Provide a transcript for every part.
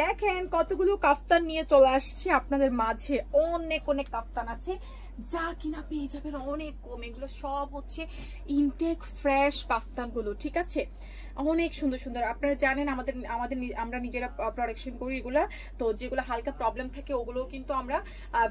দেখেন কতগুলো কাফতান নিয়ে চলে আসছে আপনাদের মাঝে। অনেক অনেক কাফতান আছে যা কিনা পেয়ে যাবেন অনেক কম। এগুলো সব হচ্ছে ইনটেক ফ্রেশ কাফতানগুলো, ঠিক আছে? অনেক সুন্দর সুন্দর। আপনারা জানেন আমরা নিজেরা প্রোডাকশন করি এগুলা, তো যেগুলো হালকা প্রবলেম থাকে ওগুলো কিন্তু আমরা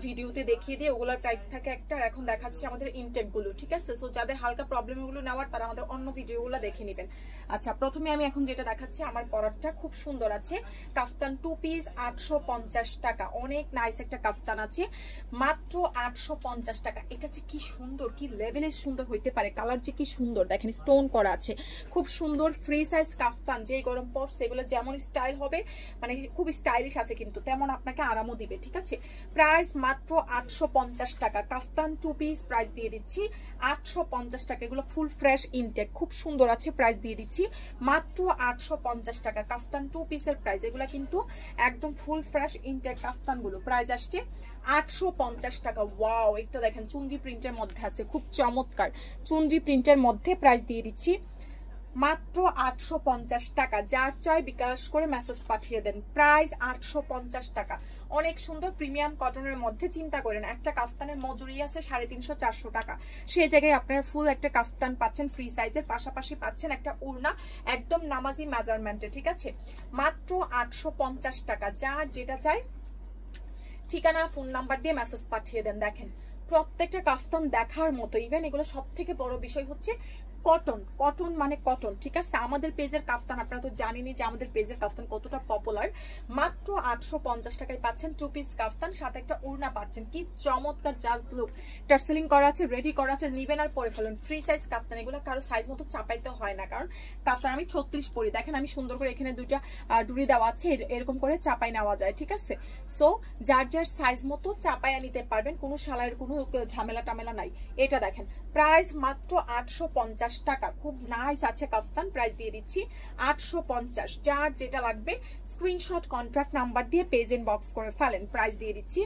ভিডিওতে দেখিয়ে দিই। ওগুলোর প্রাইস থাকে একটা, আর এখন দেখাচ্ছি আমাদের ইনটেক গুলো, ঠিক আছে? সো যাদের হালকা প্রবলেম গুলো নেওয়ার তারা আমাদের অন্য ভিডিওগুলো দেখে নেবেন। আচ্ছা, প্রথমে আমি এখন যেটা দেখাচ্ছি আমার পরারটা খুব সুন্দর আছে। কাফতান 2 পিস 850 টাকা। অনেক নাইস একটা কাফতান আছে, মাত্র 850 টাকা। এটা যে কি সুন্দর, কি লেভেলের সুন্দর হইতে পারে, কালার যে কি সুন্দর দেখেন, স্টোন করা আছে, খুব সুন্দর ফ্রি সাইজ কাফতান। যে গরম পড়ছে এগুলো যেমন স্টাইল হবে, মানে খুব স্টাইলিশ আছে কিন্তু তেমন আপনাকে আরামও দিবে, ঠিক আছে? প্রাইস মাত্র 850 টাকা। কাফতান 2 পিস প্রাইস দিয়ে দিচ্ছি 850 টাকা। এগুলো ফুল ফ্রেশ ইনটেক, খুব সুন্দর আছে, প্রাইস দিয়ে দিচ্ছি মাত্র 850 টাকা। কাফতান 2 পিসের প্রাইস, এগুলা কিন্তু একদম ফুল ফ্রেশ ইনটেক কাফতান গুলো। প্রাইস আসছে 850 টাকা। ওয়াও, একটা দেখেন চুনরি প্রিন্টের মধ্যে আছে, খুব চমৎকার চুনরি প্রিন্টের মধ্যে। প্রাইস দিয়ে দিচ্ছি মাত্র 850 টাকা। যার চাই বিকাশ করে মেসেজ পাঠিয়ে দেন। প্রাইস 850 টাকা। অনেক সুন্দর প্রিমিয়াম কটনের মধ্যে। চিন্তা করেন একটা কাফতানের মজুরি আছে 350-400 টাকা, সেই জায়গায় আপনারা ফুল একটা কাফতান পাচ্ছেন ফ্রি সাইজের, পাশাপাশি পাচ্ছেন একটা উড়না একদম নামাজি মেজারমেন্টে, ঠিক আছে? মাত্র 850 টাকা। যার যেটা চাই ঠিকানা ফোন নাম্বার দিয়ে মেসেজ পাঠিয়ে দেন। দেখেন প্রত্যেকটা কাফতান দেখার মতো। ইভেন এগুলো সব থেকে বড় বিষয় হচ্ছে কটন, কটন মানে কটন, ঠিক আছে? আমাদের পেজের কাফতান আপনারা তো জানেনই যে আমাদের পেজের কাফতান কতটা পপুলার। মাত্র 850 টাকায় পাচ্ছেন 2 পিস কাফতান, সাথে একটা উড়না পাচ্ছেন। কি চমৎকার জাস্ট লুক, টার্সেলিং করা আছে, রেডি করা আছে, নিবেন আর পরে ফেলুন। ফ্রি সাইজ কাফতান, এগুলো কারো সাইজ মতো চাপাইতে হয় না, কারণ কাফতান আমি 36 পরি। দেখেন আমি সুন্দর করে এখানে দুইটা ডুরি দেওয়া আছে, এরকম করে চাপাই নেওয়া যায়, ঠিক আছে? সো যার যার সাইজ মতো চাপাইয়া নিতে পারবেন, কোনো সালাইয়ের কোনো ঝামেলা টামেলা নাই। এটা দেখেন প্রাইস মাত্র 850 টাকা। খুব নাইস আছে কাফতান, প্রাইস দিয়ে দিচ্ছি 850। যার যেটা লাগবে স্ক্রিনশট কন্ট্রাক্ট নাম্বার দিয়ে পেজ ইনবক্স করে ফেলেন। প্রাইস দিয়ে দিচ্ছি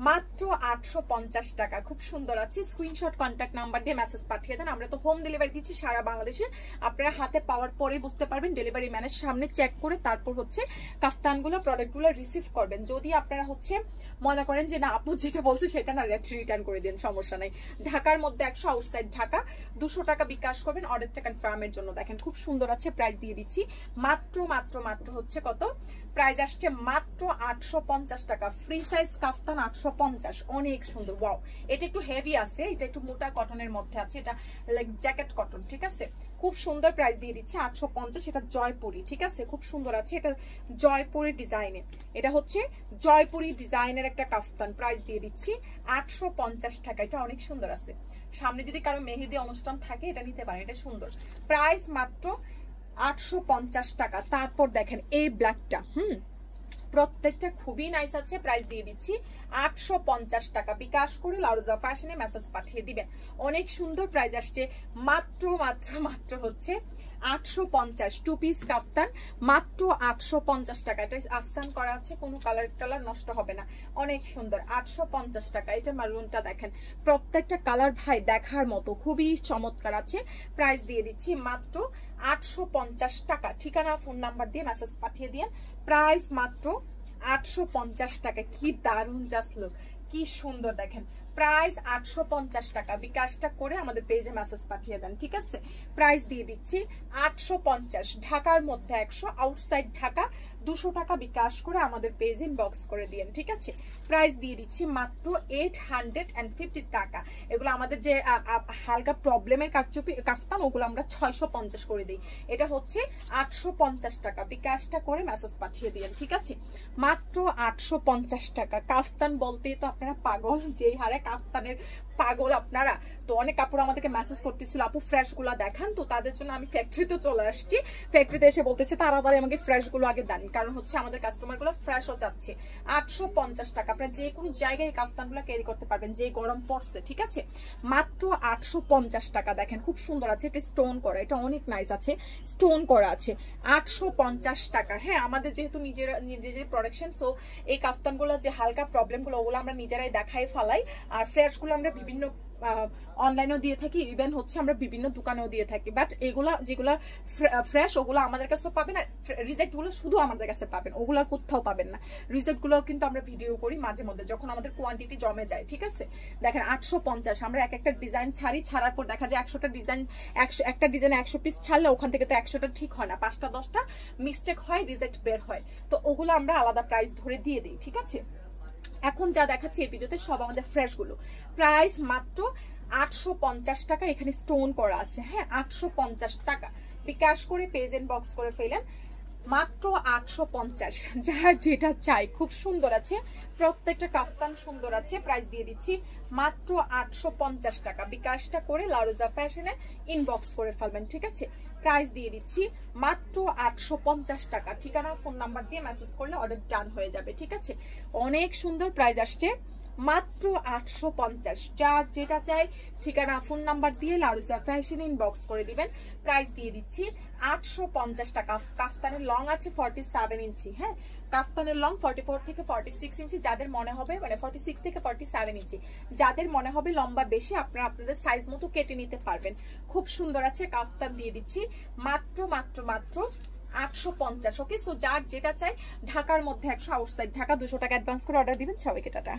মাত্র 850 টাকা। খুব সুন্দর আছে, স্ক্রিনশট কন্ট্যাক্ট নাম্বার দিয়ে মেসেজ পাঠিয়ে দেন। আমরা তো হোম ডেলিভারি দিচ্ছি সারা বাংলাদেশে। আপনারা হাতে পাওয়ার পরে বুঝতে পারবেন, ডেলিভারি ম্যানের সামনে চেক করে তারপর হচ্ছে কাফতানগুলো প্রোডাক্টগুলো রিসিভ করবেন। যদি আপনারা হচ্ছে মনে করেন যে না আপু যেটা বলছে সেটা না, রিটার্ন করে দিন, সমস্যা নাই। ঢাকার মধ্যে 100, আউটসাইড ঢাকা 200 টাকা বিকাশ করবেন অর্ডারটা কনফার্মের জন্য। দেখেন খুব সুন্দর আছে, প্রাইস দিয়ে দিচ্ছি মাত্র মাত্র মাত্র হচ্ছে কত, প্রাইস আসছে মাত্র 850 টাকা। ফ্রি সাইজ কাফতান 850, অনেক সুন্দর। ওয়াও, এটা একটু হেভি আছে, এটা একটু মোটা কটনের মধ্যে আছে, এটা লাইক জ্যাকেট কটন, ঠিক আছে? খুব সুন্দর, প্রাইস দিয়ে দিচ্ছে 850। এটা জয়পুরি, ঠিক আছে? খুব সুন্দর আছে, এটা জয়পুরি ডিজাইনের, এটা হচ্ছে জয়পুরি ডিজাইনের একটা কাফতান। প্রাইস দিয়ে দিচ্ছি 850 টাকা। এটা অনেক সুন্দর আছে, সামনে যদি কারো মেহেদি অনুষ্ঠান থাকে এটা নিতে পারেন, এটা সুন্দর। প্রাইস মাত্র 850 টাকা। তারপর দেখেন এই ব্ল্যাকটা, প্রত্যেকটা খুবই নাইস আছে। প্রাইস দিয়ে দিচ্ছি 850 টাকা। বিকাশ করে লাউজা ফ্যাশনে মেসেজ পাঠিয়ে দিবেন। অনেক সুন্দর, প্রাইস আসছে মাত্র মাত্র মাত্র হচ্ছে 850। 2 পিস কাফতান মাত্র 850 টাকা। এটা আফসান করা আছে, কোনো কালার নষ্ট হবে না, অনেক সুন্দর। 850 টাকা। এটা মারুনটা দেখেন, প্রত্যেকটা কালার ভাই দেখার মতো, খুবই চমৎকার আছে। প্রাইস দিয়ে দিচ্ছি মাত্র 850 টাকা। ঠিকানা ফোন নাম্বার দিয়ে মেসেজ পাঠিয়ে দিন। প্রাইস মাত্র 850 টাকা। কি দারুণ জাস্ট লুক, কি সুন্দর দেখেন। প্রাইস 850 টাকা। বিকাশটা করে আমাদের পেজে মেসেজ পাঠিয়ে দেন, ঠিক আছে? প্রাইস দিয়ে দিচ্ছি 850। ঢাকার মধ্যে 100, আউটসাইড ঢাকা 200 টাকা বিকাশ করে আমাদের পেজ ইনবক্স করে দিন, ঠিক আছে? প্রাইস দিয়ে দিচ্ছি মাত্র 850 টাকা। এগুলো আমাদের যে হালকা প্রবলেমের কাফতান ওগুলো আমরা 650 করে দিই। এটা হচ্ছে 850 টাকা। বিকাশটা করে মেসেজ পাঠিয়ে দিন, ঠিক আছে? মাত্র 850 টাকা। কাফতান বলতেই তো আপনারা পাগল, যেই হারে কাফতানের পাগল আপনারা। তো অনেক কাপড় আমাদেরকে মেসেজ করতেছিল আপু ফ্রেশ গুলা দেখান, তো তাদের জন্য আমি ফ্যাক্টরিতে চলে আসছি। ফ্যাক্টরিতে এসে বলতেছে তাড়াতাড়ি আমাকে ফ্রেশ গুলো আগে দেন, কারণ হচ্ছে আমাদের কাস্টমার গুলো ফ্রেশও চাচ্ছে। 850 টাকা। আপনারা যে কোনো জায়গায় কাফতান গুলো ক্যারি করতে পারবেন, যে গরম পড়ছে, ঠিক আছে? মাত্র 850 টাকা। দেখেন খুব সুন্দর আছে, এটা স্টোন করা, এটা অনেক নাইস আছে, স্টোন করা আছে। 850 টাকা। হ্যাঁ, আমাদের যেহেতু নিজের প্রোডাকশন, সো এই কাফতান গুলো যে হালকা প্রবলেম গুলো ওগুলো আমরা নিজেরাই দেখাই ফেলাই, আর ফ্রেশ গুলো আমরা বিভিন্ন অনলাইনেও দিয়ে থাকি, ইভেন হচ্ছে আমরা বিভিন্ন দোকানেও দিয়ে থাকি। বাট এগুলা যেগুলা ফ্রেশ ওগুলো আমাদের কাছে পাবেন, আর রিজেক্ট গুলো শুধু আমাদের কাছে পাবেন, ওগুলো কোথাও পাবেন না। রিজেক্ট গুলো কিন্তু আমরা ভিডিও করি মাঝে মধ্যে যখন আমাদের কোয়ান্টিটি জমে যায়, ঠিক আছে। দেখেন 850, আমরা এক একটা ডিজাইন ছাড়ার পর দেখা যায় 100টা ডিজাইন, একটা ডিজাইনে 100 পিস ছাড়লে ওখান থেকে তো 100টা ঠিক হয় না, 5টা 10টা মিস্টেক হয়, রিজেক্ট বের হয়, তো ওগুলো আমরা আলাদা প্রাইস ধরে দিয়ে দিই, ঠিক আছে। এখন যা দেখাচ্ছি এই ভিডিওতে সব আমাদের ফ্রেশ গুলো, প্রাইস মাত্র 850 টাকা। এখানে স্টোন করা আছে, হ্যাঁ 850 টাকা। বিকাশ করে পেজ ইনবক্স করে ফেলেন, মাত্র 850। যার যেটা চাই, খুব সুন্দর আছে, প্রত্যেকটা কাফতান সুন্দর আছে। প্রাইস দিয়ে দিচ্ছি মাত্র 850 টাকা। বিকাশটা করে লারোজা ফ্যাশনে ইনবক্স করে ফেলবেন, ঠিক আছে। প্রাইস দিয়ে দিচ্ছি মাত্র 850 টাকা। ঠিকানা ফোন নাম্বার দিয়ে মেসেজ করলে অর্ডার ডান হয়ে যাবে, ঠিক আছে। অনেক সুন্দর প্রাইস আসছে, মাত্র 850। যার যেটা চাই ঠিকানা ফোন নাম্বার দিয়ে লারোজা ফ্যাশন ইনবক্স করে দিবেন। প্রাইস দিয়ে দিচ্ছি 850 টাকা। কাফতানের লং আছে 47 ইঞ্চি, হ্যাঁ কাফতানের লং 44 থেকে 46 ইঞ্চি। যাদের মনে হবে মানে 46 থেকে 47 ইঞ্চি, যাদের মনে হবে লম্বা বেশি, আপনারা আপনাদের সাইজ মতো কেটে নিতে পারবেন। খুব সুন্দর আছে, কাফতান দিয়ে দিচ্ছি মাত্র মাত্র মাত্র 850। ওকে, সো যার যেটা চাই ঢাকার মধ্যে 100, আউটসাইড ঢাকা 200 টাকা অ্যাডভান্স করে অর্ডার দিবেন। সবাইকে টাটা।